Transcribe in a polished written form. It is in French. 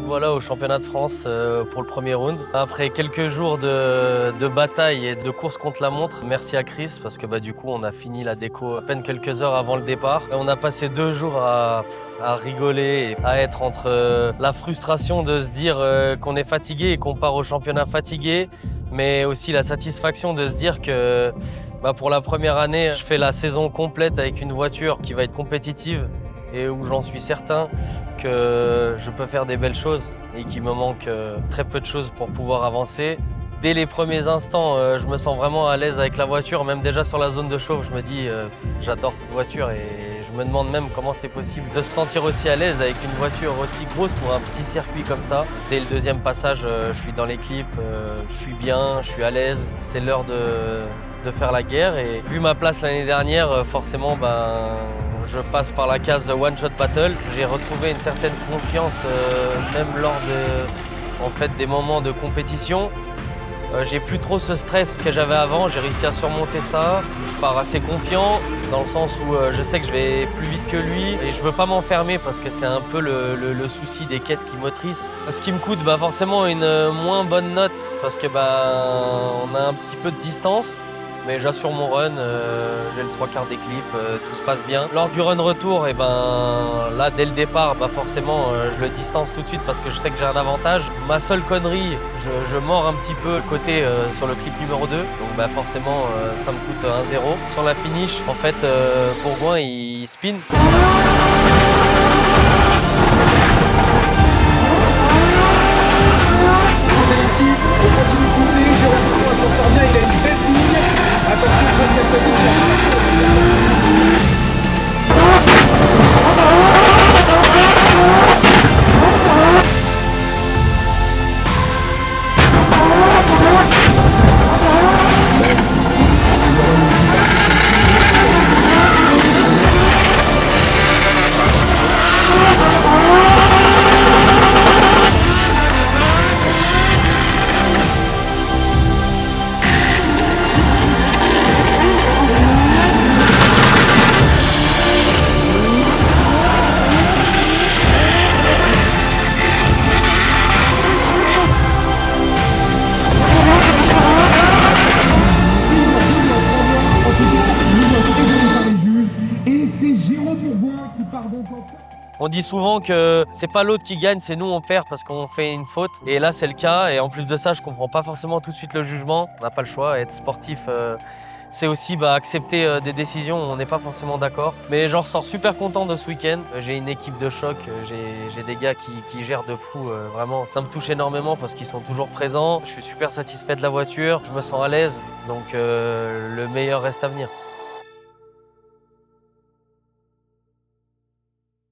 voilà au championnat de France pour le premier round. Après quelques jours de bataille et de course contre la montre, merci à Chris parce que du coup on a fini la déco à peine quelques heures avant le départ. On a passé 2 jours à rigoler et à être entre la frustration de se dire qu'on est fatigué et qu'on part au championnat fatigué, mais aussi la satisfaction de se dire que pour la première année, je fais la saison complète avec une voiture qui va être compétitive et où j'en suis certain que je peux faire des belles choses et qu'il me manque très peu de choses pour pouvoir avancer. Dès les premiers instants, je me sens vraiment à l'aise avec la voiture, même déjà sur la zone de chauffe, je me dis j'adore cette voiture et je me demande même comment c'est possible de se sentir aussi à l'aise avec une voiture aussi grosse pour un petit circuit comme ça. Dès le deuxième passage, je suis dans les clips, je suis bien, je suis à l'aise, c'est l'heure de faire la guerre et vu ma place l'année dernière, forcément je passe par la case One Shot Battle. J'ai retrouvé une certaine confiance même lors des moments de compétition. J'ai plus trop ce stress que j'avais avant, j'ai réussi à surmonter ça. Je pars assez confiant dans le sens où je sais que je vais plus vite que lui et je veux pas m'enfermer parce que c'est un peu le souci des caisses qui motrissent. Ce qui me coûte forcément une moins bonne note parce que on a un petit peu de distance. Mais j'assure mon run, j'ai le 3/4 des clips, tout se passe bien. Lors du run retour, là dès le départ, forcément je le distance tout de suite parce que je sais que j'ai un avantage. Ma seule connerie, je mords un petit peu côté sur le clip numéro 2. Donc forcément ça me coûte 1-0. Sur la finish, en fait Bourgoin il spin. Ici, on continue de pousser, Jérôme s'en sort bien, il a une belle ligne. Attention, On dit souvent que c'est pas l'autre qui gagne, c'est nous on perd parce qu'on fait une faute. Et là c'est le cas et en plus de ça je comprends pas forcément tout de suite le jugement. On n'a pas le choix, être sportif c'est aussi accepter des décisions où on n'est pas forcément d'accord. Mais j'en ressors super content de ce week-end. J'ai une équipe de choc, j'ai des gars qui gèrent de fou, vraiment. Ça me touche énormément parce qu'ils sont toujours présents. Je suis super satisfait de la voiture, je me sens à l'aise, donc le meilleur reste à venir.